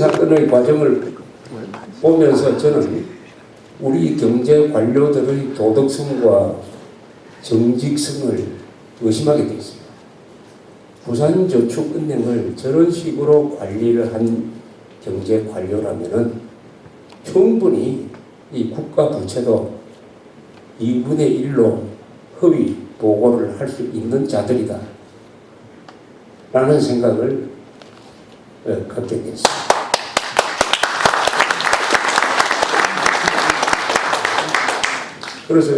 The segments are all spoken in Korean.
사건의 과정을 보면서 저는 우리 경제 관료들의 도덕성과 정직성을 의심하게 돼 있습니다. 부산저축은행을 저런 식으로 관리를 한 경제 관료라면은 충분히 이 국가 부채도 2분의 1로 허위 보고를 할 수 있는 자들이다 라는 생각을 갖게 됐습니다. 그래서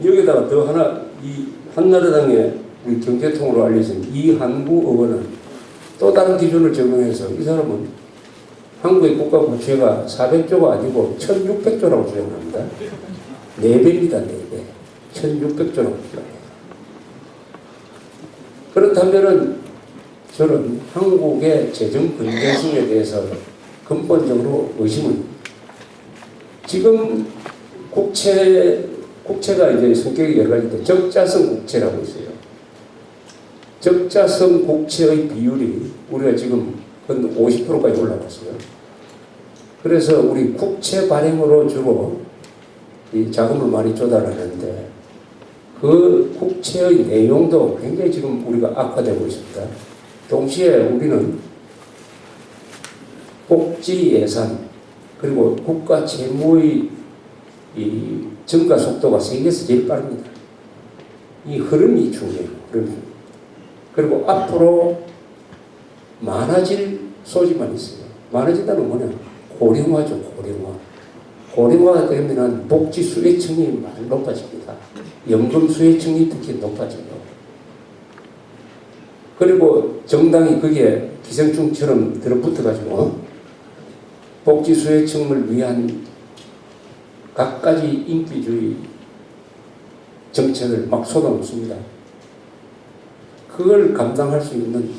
여기다가 더 하나, 이 한나라당의 우리 경제통으로 알려진 이한구 의원은 또 다른 기준을 적용해서 이 사람은 한국의 국가 부채가 400조가 아니고 1600조라고 주장합니다. 4배입니다. 4배. 1600조라고 주장합니다. 그렇다면은 저는 한국의 재정 건전성에 대해서 근본적으로 의심을, 지금 국채가 이제 성격이 여러 가지인데 적자성 국채라고 있어요. 적자성 국채의 비율이 우리가 지금 한 50%까지 올라갔어요. 그래서 우리 국채 발행으로 주로 이 자금을 많이 조달하는데 그 국채의 내용도 굉장히 지금 우리가 악화되고 있습니다. 동시에 우리는 복지 예산 그리고 국가 채무의 이 증가 속도가 세계에서 제일 빠릅니다. 이 흐름이 중요해요. 흐름이. 그리고 앞으로 많아질 소지만 있어요. 많아진다는 뭐냐? 고령화죠. 고령화가 되면 복지 수혜층이 많이 높아집니다. 연금 수혜층이 특히 높아져요. 그리고 정당이 거기에 기생충처럼 들어붙어가지고 복지 수혜층을 위한 갖가지 인기주의 정책을 막 쏟아놓습니다. 그걸 감당할 수 있는,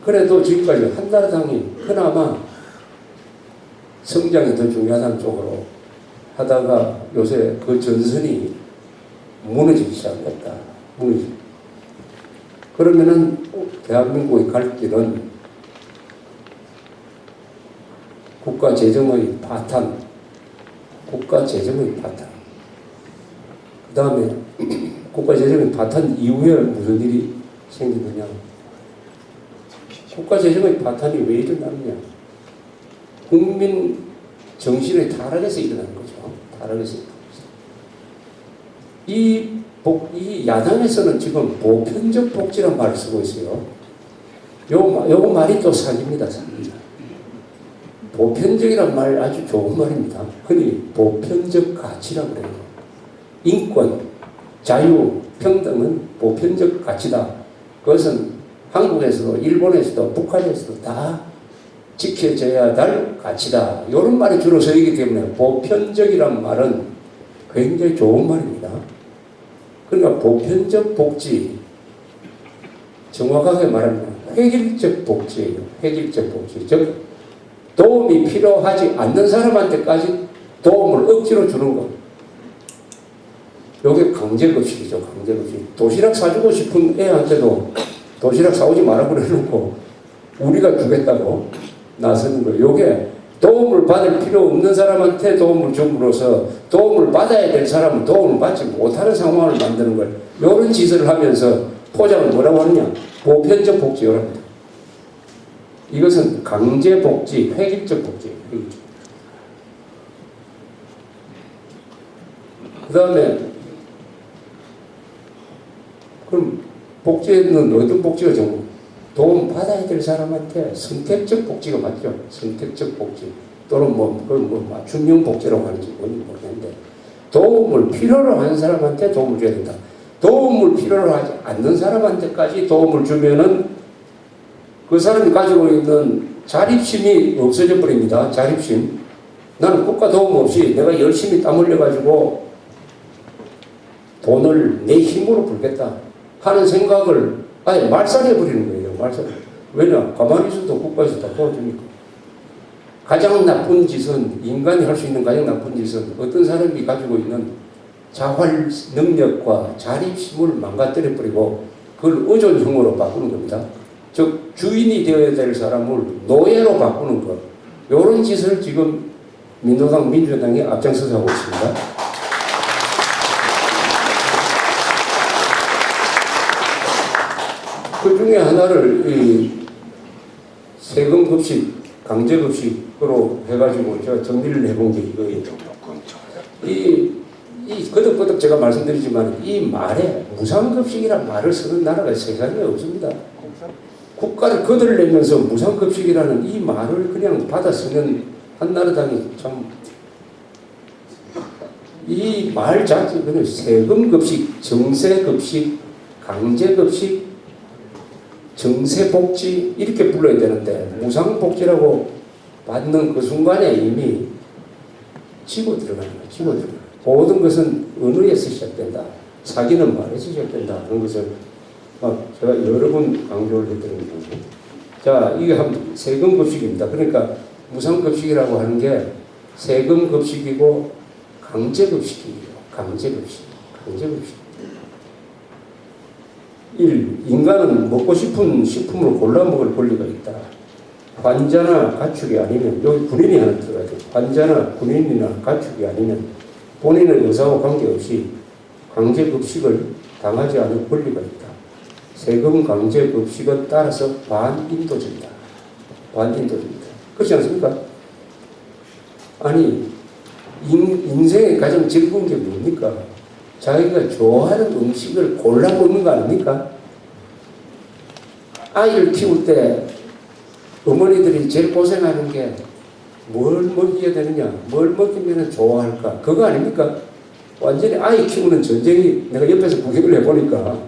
그래도 지금까지 한나라당이 그나마 성장이 더 중요하다는 쪽으로 하다가 요새 그 전선이 무너지기 시작했다. 그러면은 대한민국의 갈 길은 국가 재정의 파탄, 그 다음에 국가재정의 파탄 이후에 무슨 일이 생기느냐. 국가재정의 파탄이 왜 일어나느냐. 국민 정신의 타락에서 일어나는 거죠. 타락에서 일어나는 거죠. 이 야당에서는 지금 보편적 복지란 말을 쓰고 있어요. 요 말이 또 사기입니다. 보편적이란 말 아주 좋은 말입니다. 흔히 보편적 가치라고 그래요. 인권, 자유, 평등은 보편적 가치다. 그것은 한국에서도 일본에서도 북한에서도 다 지켜져야 할 가치다. 이런 말이 주로 쓰이기 때문에 보편적이란 말은 굉장히 좋은 말입니다. 그러니까 보편적 복지, 정확하게 말하면 획일적 복지예요. 획일적 복지. 즉 도움이 필요하지 않는 사람한테까지 도움을 억지로 주는 것. 이게 강제급식이죠. 강제급식. 도시락 사주고 싶은 애한테도 도시락 사오지 말라고 그래놓고 우리가 주겠다고 나서는 거예요. 이게 도움을 받을 필요 없는 사람한테 도움을 줌으로써 도움을 받아야 될 사람은 도움을 받지 못하는 상황을 만드는 거예요. 이런 짓을 하면서 포장을 뭐라고 하느냐. 보편적 복지라고 합니다. 이것은 강제복지, 획일적 복지예요. 그 다음에 그럼 복지에는 어떤 복지가 정부? 도움 받아야 될 사람한테 선택적 복지가 맞죠. 선택적 복지 또는 그걸 맞춤형 복지라고 하는지 뭔지 모르겠는데 도움을 필요로 하는 사람한테 도움을 줘야 된다. 도움을 필요로 하지 않는 사람한테까지 도움을 주면은 그 사람이 가지고 있는 자립심이 없어져 버립니다. 자립심. 나는 국가 도움 없이 내가 열심히 땀 흘려가지고 돈을 내 힘으로 벌겠다 하는 생각을 아예 말살해 버리는 거예요. 말살. 왜냐? 가만히 있어도 국가에서 다 도와주니까. 가장 나쁜 짓은, 인간이 할 수 있는 가장 나쁜 짓은 어떤 사람이 가지고 있는 자활 능력과 자립심을 망가뜨려 버리고 그걸 의존형으로 바꾸는 겁니다. 즉 주인이 되어야 될 사람을 노예로 바꾸는 것, 이런 짓을 지금 민주당, 민주당이 앞장서서 하고 있습니다. 그 중에 하나를 이 세금급식, 강제급식으로 해가지고 제가 정리를 해본 게 이거예요. 이 거듭거듭 제가 말씀드리지만 이 말에 무상급식이란 말을 쓰는 나라가 세상에 없습니다. 국가를 거들내면서 무상급식이라는 이 말을 그냥 받아 쓰는 한나라당이 참, 이 말 자체는 세금급식, 정세급식, 강제급식, 정세복지 이렇게 불러야 되는데 무상복지라고 받는 그 순간에 이미 치고 들어가는 거예요. 치고 들어가는 거예요. 모든 것은 언어에서 시작된다. 사기는 말에서 시작된다. 그런 것을 제가 여러 번 강조를 해드립니다. 자, 이게 세금급식입니다. 그러니까 무상급식이라고 하는 게 세금급식이고 강제급식이에요. 강제급식. 강제급식. 1. 인간은 먹고 싶은 식품을 골라 먹을 권리가 있다. 환자나 가축이 아니면, 여기 군인이 하나 들어가야 돼. 환자나 군인이나 가축이 아니면 본인의 의사와 관계없이 강제급식을 당하지 않을 권리가 있다. 세금 강제급식은 따라서 반인도적이다. 반인도적이다. 그렇지 않습니까? 아니, 인생의 가장 즐거운 게 뭡니까? 자기가 좋아하는 음식을 골라 먹는 거 아닙니까? 아이를 키울 때 어머니들이 제일 고생하는 게 뭘 먹여야 되느냐, 뭘 먹이면 좋아할까, 그거 아닙니까? 완전히 아이 키우는 전쟁이 내가 옆에서 구경을 해보니까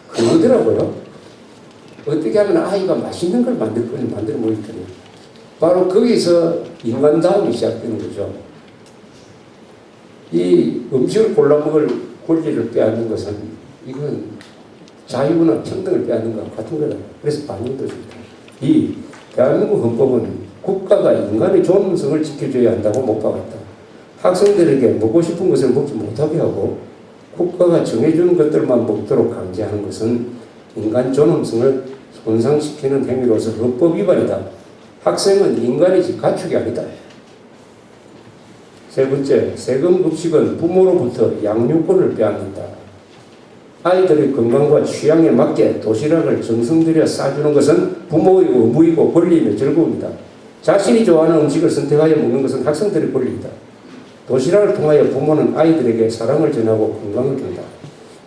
그거더라고요. 어떻게 하면 아이가 맛있는 걸 만들어 먹겠더니 바로 거기서 인간다움이 시작되는 거죠. 이 음식을 골라 먹을 권리를 빼앗는 것은 이건 자유나 평등을 빼앗는 것과 같은 거다. 그래서 반인도적이다. 이 대한민국 헌법은 국가가 인간의 존엄성을 지켜줘야 한다고 못 박았다. 학생들에게 먹고 싶은 것을 먹지 못하게 하고 국가가 정해주는 것들만 먹도록 강제하는 것은 인간 존엄성을 손상시키는 행위로서 헌법 위반이다. 학생은 인간이지 가축이 아니다. 세 번째, 세금급식은 부모로부터 양육권을 빼앗는다. 아이들의 건강과 취향에 맞게 도시락을 정성 들여 싸주는 것은 부모의 의무이고 권리이며 즐거움이다. 자신이 좋아하는 음식을 선택하여 먹는 것은 학생들의 권리이다. 도시락을 통하여 부모는 아이들에게 사랑을 전하고 건강을 준다.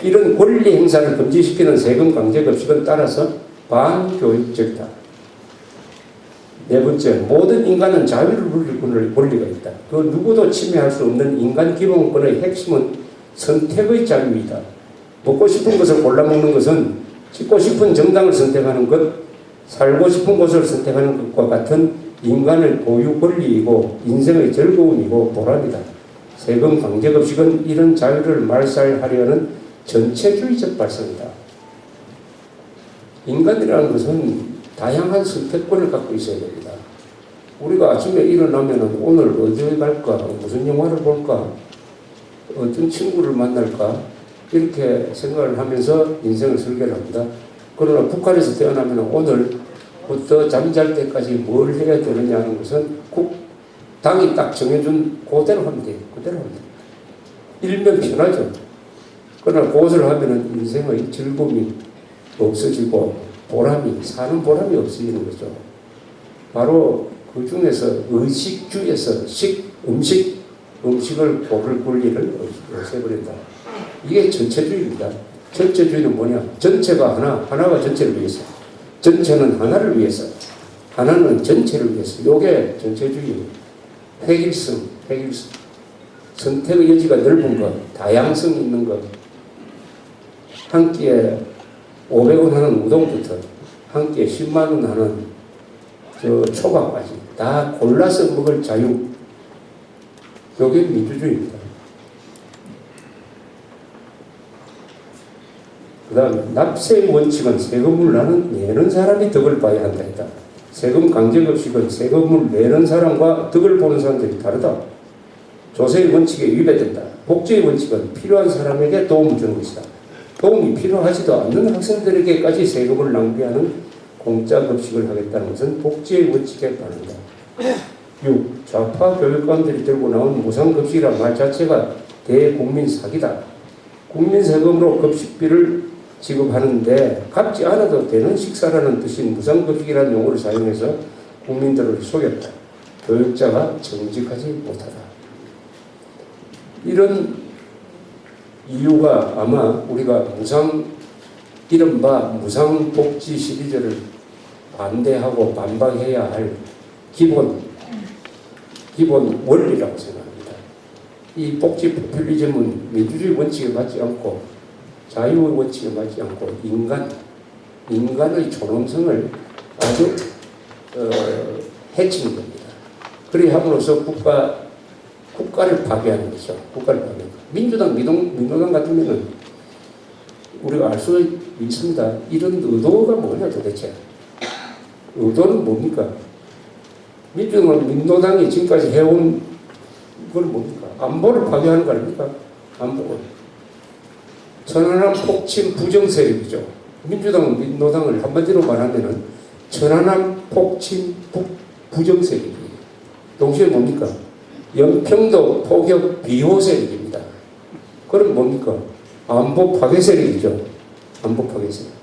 이런 권리 행사를 금지시키는 세금 강제급식은 따라서 반교육적이다. 네 번째, 모든 인간은 자유를 누릴 권리가 있다. 그 누구도 침해할 수 없는 인간 기본권의 핵심은 선택의 자유이다. 먹고 싶은 것을 골라 먹는 것은 찍고 싶은 정당을 선택하는 것, 살고 싶은 곳을 선택하는 것과 같은 인간의 고유 권리이고 인생의 즐거움이고 보람이다. 세금 강제급식은 이런 자유를 말살하려는 전체주의적 발상이다. 인간이라는 것은 다양한 선택권을 갖고 있어야 됩니다. 우리가 아침에 일어나면 오늘 어디에 갈까? 무슨 영화를 볼까? 어떤 친구를 만날까? 이렇게 생각을 하면서 인생을 설계를 합니다. 그러나 북한에서 태어나면 오늘부터 잠잘 때까지 뭘 해야 되느냐 하는 것은 당이 딱 정해준 그대로 하면 돼요. 그대로 하면 돼요. 일면 편하죠. 그러나 그것을 하면 인생의 즐거움이 없어지고 보람이, 사는 보람이 없어지는 거죠. 바로 그 중에서 의식주에서 음식을 고를 권리를 없애버린다. 이게 전체주의입니다. 전체주의는 뭐냐? 전체가 하나가 전체를 위해서. 전체는 하나를 위해서. 하나는 전체를 위해서. 이게 전체주의입니다. 획일성. 선택의 여지가 넓은 것, 다양성 있는 것. 한 끼에 500원 하는 우동부터 한 끼에 10만 원 하는 초밥까지 다 골라서 먹을 자유. 이게 민주주의입니다. 그 다음에 납세의 원칙은 세금을 내는 사람이 덕을 봐야 한다 했다. 세금 강제급식은 세금을 내는 사람과 덕을 보는 사람들이 다르다. 조세의 원칙에 위배된다. 복지의 원칙은 필요한 사람에게 도움을 주는 것이다. 도움이 필요하지도 않는 학생들에게까지 세금을 낭비하는 공짜 급식을 하겠다는 것은 복지의 원칙에 반한다. 6. 좌파 교육감들이 들고 나온 무상급식이란 말 자체가 대국민 사기다. 국민 세금으로 급식비를 지급하는데 갚지 않아도 되는 식사라는 뜻인 무상급식이라는 용어를 사용해서 국민들을 속였다. 교육자가 정직하지 못하다. 이런 이유가 아마 우리가 이른바 무상복지 시리즈를 반대하고 반박해야 할 기본 원리라고 생각합니다. 이 복지 포퓰리즘은 민주주의 원칙에 맞지 않고 자유의 원칙에 맞지 않고 인간의 존엄성을 아주 해치는 겁니다. 그리 함으로써 국가를 파괴하는 거죠. 국가를 파괴하는 거. 민주당, 민노당 같으면은 우리가 알 수 있습니다. 이런 의도가 뭐냐 도대체. 의도는 뭡니까? 민주당, 민노당이 지금까지 해온 건 뭡니까? 안보를 파괴하는 거 아닙니까? 안보를. 천안함 폭침 부정 세력이죠. 민주당, 민노당을 한마디로 말하면은 천안함 폭침 부정 세력이에요. 동시에 뭡니까? 연평도 포격 비호 세력입니다. 그럼 뭡니까? 안보 파괴 세력이죠. 안보 파괴 세력.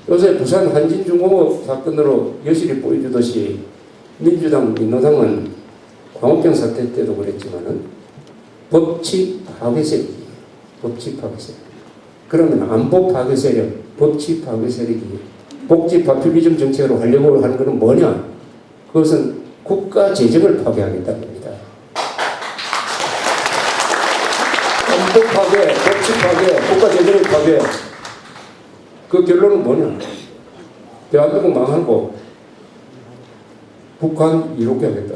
요새 부산 한진중공업 사건으로 여실히 보여주듯이 민주당, 민노당은 광우병 사태 때도 그랬지만은 법치 파괴 세력이에요. 법치 파괴 세력. 그러면 안보 파괴 세력, 법치 파괴 세력이 복지 파퓰리즘 정책으로 하려고 하는 것은 뭐냐? 그것은 국가 재정을 파괴하겠다는 겁니다. 안보 파괴, 법치 파괴, 국가 재정을 파괴. 그 결론은 뭐냐? 대한민국 망하고 북한 이롭게 하겠다.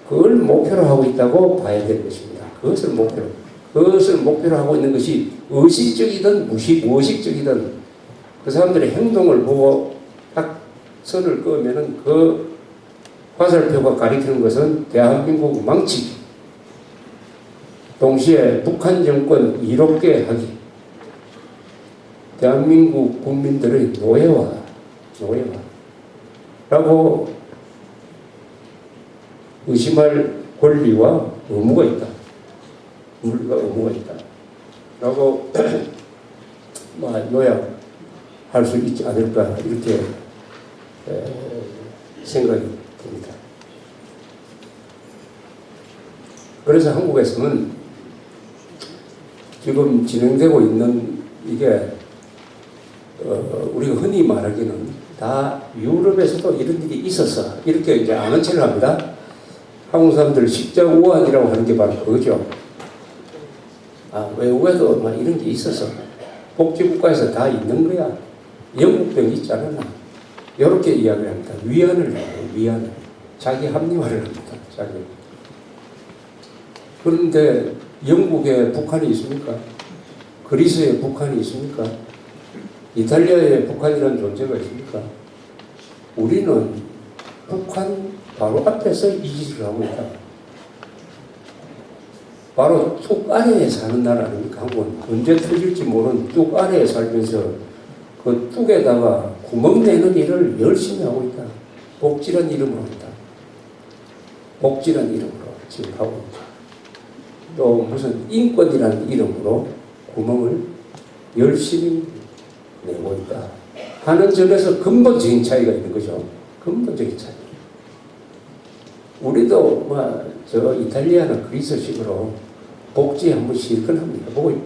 그걸 목표로 하고 있다고 봐야 될 것입니다. 그것을 목표로 하고 있는 것이 의식적이든 무의식적이든 그 사람들의 행동을 보고 딱 선을 그으면은 그 화살표가 가리키는 것은 대한민국 망치기, 동시에 북한 정권 이롭게 하기, 대한민국 국민들의 노예화라고 의심할 권리와 의무가 있다. 의무가 있다. 라고 요약할 수 있지 않을까 이렇게 생각이 듭니다. 그래서 한국에서는 지금 진행되고 있는 이게 우리가 흔히 말하기는 다 유럽에서도 이런 일이 있었어 이렇게 이제 아는 체를 합니다. 한국 사람들 십자우환이라고 하는 게 바로 그거죠. 외국에도 막 이런 게 있었어. 복지국가에서 다 있는 거야. 영국병 있지 않았나. 이렇게 이야기를 합니다. 위안을 해요. 위안을. 자기 합리화를 합니다. 그런데 영국에 북한이 있습니까? 그리스에 북한이 있습니까? 이탈리아에 북한이라는 존재가 있습니까? 우리는 북한 바로 앞에서 이 짓을 하고 있다. 바로 뚝 아래에 사는 나라 아닙니까? 한국은 언제 터질지 모르는 뚝 아래에 살면서 그 뚝에다가 구멍 내는 일을 열심히 하고 있다. 복지란 이름으로 있다. 복지란 이름으로 지금 하고 있다. 또 무슨 인권이라는 이름으로 구멍을 열심히 내고 있다 하는 점에서 근본적인 차이가 있는 거죠. 근본적인 차이. 우리도 이탈리아나 그리스식으로 복지 한번 실컷 한번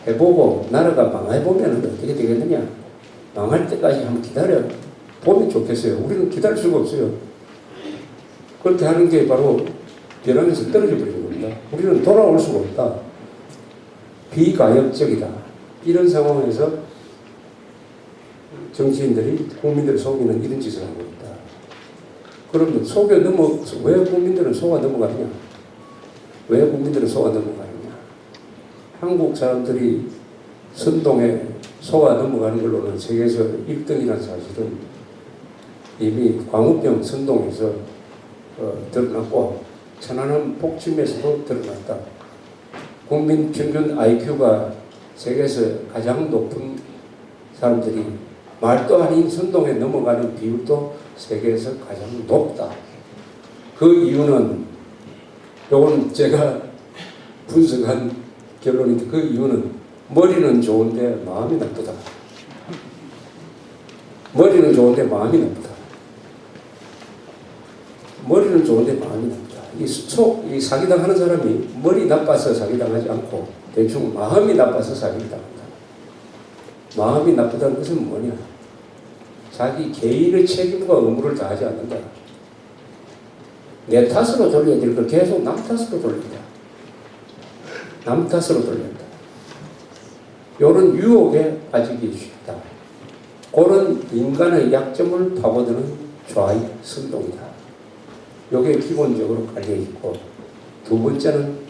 해보고 나라가 망해보면 어떻게 되겠느냐. 망할 때까지 한번 기다려 보면 좋겠어요. 우리는 기다릴 수가 없어요. 그렇게 하는 게 바로 벼랑에서 떨어져 버리는 겁니다. 우리는 돌아올 수가 없다. 비가역적이다. 이런 상황에서 정치인들이 국민들을 속이는 이런 짓을 하고 있다. 그러면 왜 국민들은 속아 넘어가느냐? 왜 국민들은 속아 넘어가느냐? 한국 사람들이 선동에 속아 넘어가는 걸로는 세계에서 1등이라는 사실은 이미 광우병 선동에서 드러났고 천안함 폭침에서도 드러났다. 국민 평균 IQ가 세계에서 가장 높은 사람들이 말도 아닌 선동에 넘어가는 비율도 세계에서 가장 높다. 그 이유는 요건 제가 분석한 결론인데 그 이유는 머리는 좋은데 마음이 나쁘다. 머리는 좋은데 마음이 나쁘다. 머리는 좋은데 마음이 나쁘다. 이 사기당하는 사람이 머리 나빠서 사기당하지 않고 대충 마음이 나빠서 사기당한다. 마음이 나쁘다는 것은 뭐냐? 자기 개인의 책임과 의무를 다하지 않는다. 내 탓으로 돌려야 될 걸 계속 남 탓으로 돌린다. 남 탓으로 돌린다. 이런 유혹에 빠지기 쉽다. 그런 인간의 약점을 파고드는 좌익 선동이다. 이게 기본적으로 깔려있고, 두 번째는